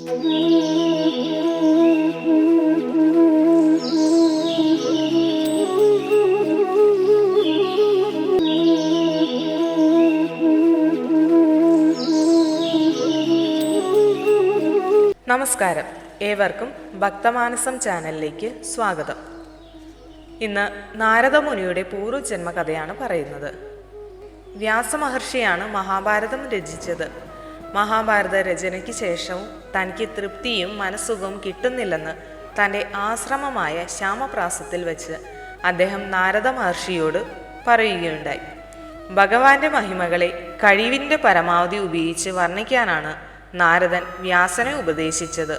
നമസ്കാരം, ഏവർക്കും ഭക്തമാനസം ചാനലിലേക്ക് സ്വാഗതം. ഇന്ന് നാരദമുനിയുടെ പൂർവ്വജന്മകഥയാണ് പറയുന്നത്. വ്യാസമഹർഷിയാണ് മഹാഭാരതം രചിച്ചത്. മഹാഭാരത രചനയ്ക്ക് ശേഷവും തനിക്ക് തൃപ്തിയും മനസ്സുഖവും കിട്ടുന്നില്ലെന്ന് തൻ്റെ ആശ്രമമായ ശ്യാമപ്രാസത്തിൽ വെച്ച് അദ്ദേഹം നാരദ മഹർഷിയോട് പറയുകയുണ്ടായി. ഭഗവാന്റെ മഹിമകളെ കഴിവിൻ്റെ പരമാവധി ഉപയോഗിച്ച് വർണ്ണിക്കാനാണ് നാരദൻ വ്യാസനെ ഉപദേശിച്ചത്.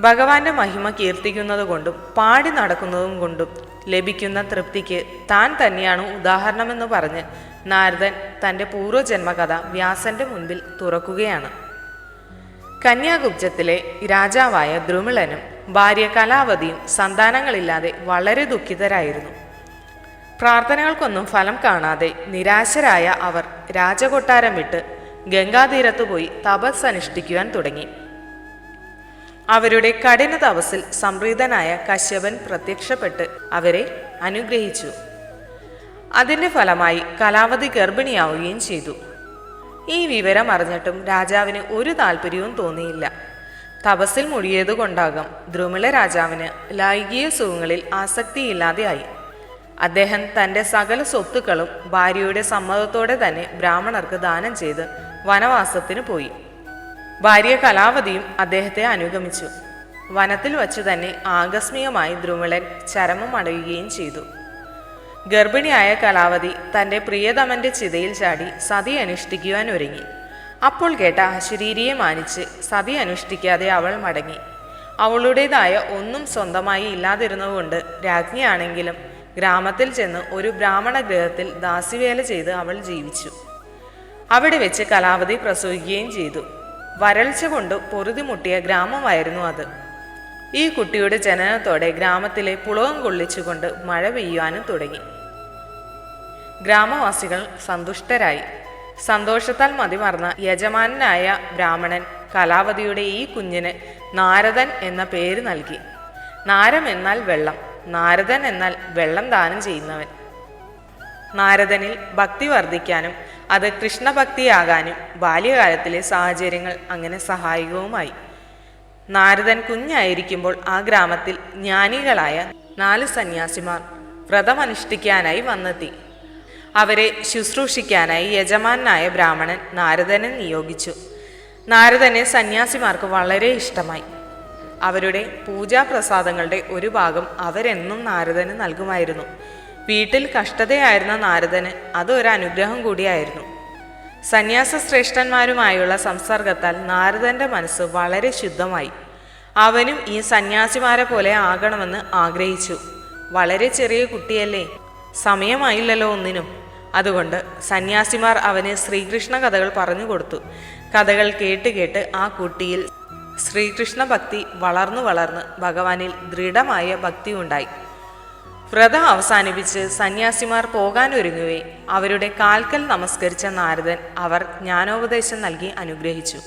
ഭഗവാന്റെ മഹിമ കീർത്തിക്കുന്നത് കൊണ്ടും പാടി നടക്കുന്നതും കൊണ്ടും ലഭിക്കുന്ന തൃപ്തിക്ക് താൻ തന്നെയാണ് ഉദാഹരണമെന്ന് പറഞ്ഞ് നാരദൻ തൻ്റെ പൂർവ്വജന്മകഥ വ്യാസന്റെ മുൻപിൽ തുറക്കുകയാണ്. കന്യാകുബ്ജത്തിലെ രാജാവായ ദ്രുമിളനും ഭാര്യ കലാവതിയും സന്താനങ്ങളില്ലാതെ വളരെ ദുഃഖിതരായിരുന്നു. പ്രാർത്ഥനകൾക്കൊന്നും ഫലം കാണാതെ നിരാശരായ അവർ രാജകൊട്ടാരം വിട്ട് ഗംഗാതീരത്തു പോയി തപസ് അനുഷ്ഠിക്കുവാൻ തുടങ്ങി. അവരുടെ കഠിന തപസ്സിൽ സംപ്രീതനായ കശ്യപൻ പ്രത്യക്ഷപ്പെട്ട് അവരെ അനുഗ്രഹിച്ചു. അതിൻ്റെ ഫലമായി കലാവതി ഗർഭിണിയാവുകയും ചെയ്തു. ഈ വിവരം അറിഞ്ഞിട്ടും രാജാവിന് ഒരു താല്പര്യവും തോന്നിയില്ല. തപസ്സിൽ മുഴിയതുകൊണ്ടാകാം ദ്രുമിള രാജാവിന് ലൈംഗിക സുഖങ്ങളിൽ ആസക്തിയില്ലാതെയായി. അദ്ദേഹം തൻ്റെ സകല സ്വത്തുക്കളും ഭാര്യയുടെ സമ്മതത്തോടെ തന്നെ ബ്രാഹ്മണർക്ക് ദാനം ചെയ്ത് വനവാസത്തിന് പോയി. ഭാര്യ കലാവതിയും അദ്ദേഹത്തെ അനുഗമിച്ചു. വനത്തിൽ വച്ചു തന്നെ ആകസ്മികമായി ദ്രുമിളൻ ചരമം അടയുകയും ചെയ്തു. ഗർഭിണിയായ കലാവതി തൻ്റെ പ്രിയതമന്റെ ചിതയിൽ ചാടി സതി അനുഷ്ഠിക്കുവാൻ ഒരുങ്ങി. അപ്പോൾ കേട്ട അശരീരിയെ മാനിച്ച് സതി അനുഷ്ഠിക്കാതെ അവൾ മടങ്ങി. അവളുടേതായ ഒന്നും സ്വന്തമായി ഇല്ലാതിരുന്നതുകൊണ്ട് രാജ്ഞിയാണെങ്കിലും ഗ്രാമത്തിൽ ചെന്ന് ഒരു ബ്രാഹ്മണ ഗൃഹത്തിൽ ദാസിവേല ചെയ്ത് അവൾ ജീവിച്ചു. അവിടെ വെച്ച് കലാവതി പ്രസവിക്കുകയും ചെയ്തു. വരൾച്ച കൊണ്ട് പൊറുതിമുട്ടിയ ഗ്രാമമായിരുന്നു അത്. ഈ കുട്ടിയുടെ ജനനത്തോടെ ഗ്രാമത്തിലെ പുളകം കൊള്ളിച്ചുകൊണ്ട് മഴ പെയ്യുവാനും തുടങ്ങി. ഗ്രാമവാസികൾ സന്തുഷ്ടരായി. സന്തോഷത്താൽ മതിമറന്ന യജമാനായ ബ്രാഹ്മണൻ കലാവതിയുടെ ഈ കുഞ്ഞിന് നാരദൻ എന്ന പേര് നൽകി. നാരം എന്നാൽ വെള്ളം, നാരദൻ എന്നാൽ വെള്ളം ദാനം ചെയ്യുന്നവൻ. നാരദനിൽ ഭക്തി വർദ്ധിക്കാനും അത് കൃഷ്ണഭക്തിയാകാനും ബാല്യകാലത്തിലെ സാഹചര്യങ്ങൾ അങ്ങനെ സഹായകവുമായി. നാരദൻ കുഞ്ഞായിരിക്കുമ്പോൾ ആ ഗ്രാമത്തിൽ ജ്ഞാനികളായ 4 സന്യാസിമാർ വ്രതമനുഷ്ഠിക്കാനായി വന്നെത്തി. അവരെ ശുശ്രൂഷിക്കാനായി യജമാനായ ബ്രാഹ്മണൻ നാരദനെ നിയോഗിച്ചു. നാരദനെ സന്യാസിമാർക്ക് വളരെ ഇഷ്ടമായി. അവരുടെ പൂജാപ്രസാദങ്ങളുടെ ഒരു ഭാഗം അവരെന്നും നാരദന് നൽകുമായിരുന്നു. വീട്ടിൽ കഷ്ടതയായിരുന്ന നാരദന് അതൊരു അനുഗ്രഹം കൂടിയായിരുന്നു. സന്യാസ ശ്രേഷ്ഠന്മാരുമായുള്ള സംസർഗത്താൽ നാരദന്റെ മനസ്സ് വളരെ ശുദ്ധമായി. അവനും ഈ സന്യാസിമാരെ പോലെ ആകണമെന്ന് ആഗ്രഹിച്ചു. വളരെ ചെറിയ കുട്ടിയല്ലേ, സമയമായില്ലല്ലോ ഒന്നിനും. അതുകൊണ്ട് സന്യാസിമാർ അവന് ശ്രീകൃഷ്ണ കഥകൾ പറഞ്ഞു കൊടുത്തു. കഥകൾ കേട്ട് കേട്ട് ആ കുട്ടിയിൽ ശ്രീകൃഷ്ണ ഭക്തി വളർന്നു ഭഗവാനിൽ ദൃഢമായ ഭക്തി ഉണ്ടായി. വ്രതം അവസാനിപ്പിച്ച് സന്യാസിമാർ പോകാനൊരുങ്ങുകയെ അവരുടെ കാൽക്കൽ നമസ്കരിച്ച നാരദൻ അവർ ജ്ഞാനോപദേശം നൽകി അനുഗ്രഹിച്ചു.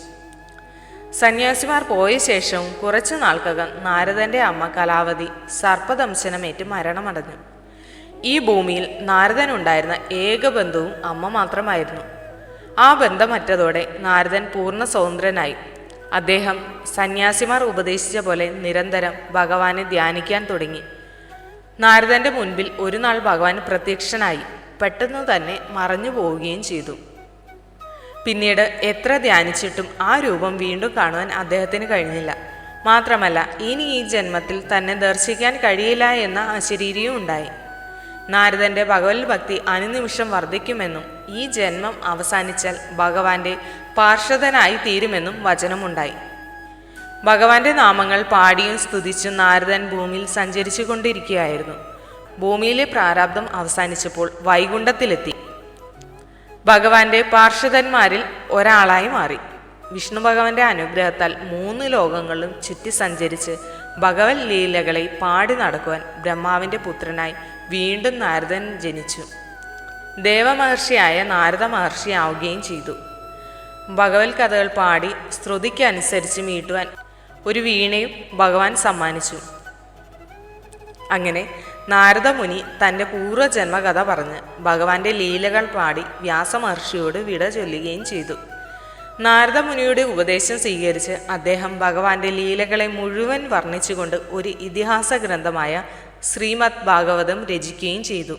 സന്യാസിമാർ പോയ ശേഷവും കുറച്ചു നാൾക്കകം നാരദന്റെ അമ്മ കലാവതി സർപ്പദംശനമേറ്റ് മരണമടഞ്ഞു. ഈ ഭൂമിയിൽ നാരദനുണ്ടായിരുന്ന ഏക ബന്ധുവും അമ്മ മാത്രമായിരുന്നു. ആ ബന്ധമറ്റതോടെ നാരദൻ പൂർണ്ണ സ്വതന്ത്രനായി. അദ്ദേഹം സന്യാസിമാർ ഉപദേശിച്ച പോലെ നിരന്തരം ഭഗവാനെ ധ്യാനിക്കാൻ തുടങ്ങി. നാരദന്റെ മുൻപിൽ ഒരു നാൾ ഭഗവാൻ പ്രത്യക്ഷനായി പെട്ടെന്ന് തന്നെ മറഞ്ഞു പോവുകയും ചെയ്തു. പിന്നീട് എത്ര ധ്യാനിച്ചിട്ടും ആ രൂപം വീണ്ടും കാണുവാൻ അദ്ദേഹത്തിന് കഴിഞ്ഞില്ല. മാത്രമല്ല ഇനി ഈ ജന്മത്തിൽ തന്നെ ദർശിക്കാൻ കഴിയില്ല എന്ന അശരീരിയും ഉണ്ടായി. നാരദന്റെ ഭഗവത് ഭക്തി അനുനിമിഷം വർദ്ധിക്കുമെന്നും ഈ ജന്മം അവസാനിച്ചാൽ ഭഗവാന്റെ പാർഷദനായി തീരുമെന്നും വചനമുണ്ടായി. ഭഗവാന്റെ നാമങ്ങൾ പാടിയും സ്തുതിച്ചും നാരദൻ ഭൂമിയിൽ സഞ്ചരിച്ചു കൊണ്ടിരിക്കുകയായിരുന്നു. ഭൂമിയിലെ പ്രാരാബ്ദം അവസാനിച്ചപ്പോൾ വൈകുണ്ഠത്തിലെത്തി. ഭഗവാന്റെ പാർഷദന്മാരിൽ ഒരാളായി മാറി. വിഷ്ണു ഭഗവാന്റെ അനുഗ്രഹത്താൽ 3 ലോകങ്ങളിലും ചുറ്റി സഞ്ചരിച്ച് ഭഗവത് ലീലകളെ പാടി നടക്കുവാൻ ബ്രഹ്മാവിൻ്റെ പുത്രനായി വീണ്ടും നാരദൻ ജനിച്ചു. ദേവമഹർഷിയായ നാരദ മഹർഷിയാവുകയും ചെയ്തു. ഭഗവത് കഥകൾ പാടി ശ്രുതിക്കനുസരിച്ച് മീട്ടുവാൻ ഒരു വീണയും ഭഗവാൻ സമ്മാനിച്ചു. അങ്ങനെ നാരദമുനി തൻ്റെ പൂർവ്വജന്മകഥ പറഞ്ഞ് ഭഗവാന്റെ ലീലകൾ പാടി വ്യാസമഹർഷിയോട് വിട ചൊല്ലുകയും ചെയ്തു. നാരദമുനിയുടെ ഉപദേശം സ്വീകരിച്ച് അദ്ദേഹം ഭഗവാന്റെ ലീലകളെ മുഴുവൻ വർണ്ണിച്ചുകൊണ്ട് ഒരു ഇതിഹാസ ഗ്രന്ഥമായ ശ്രീമദ് ഭാഗവതം രചിക്കുകയും ചെയ്തു.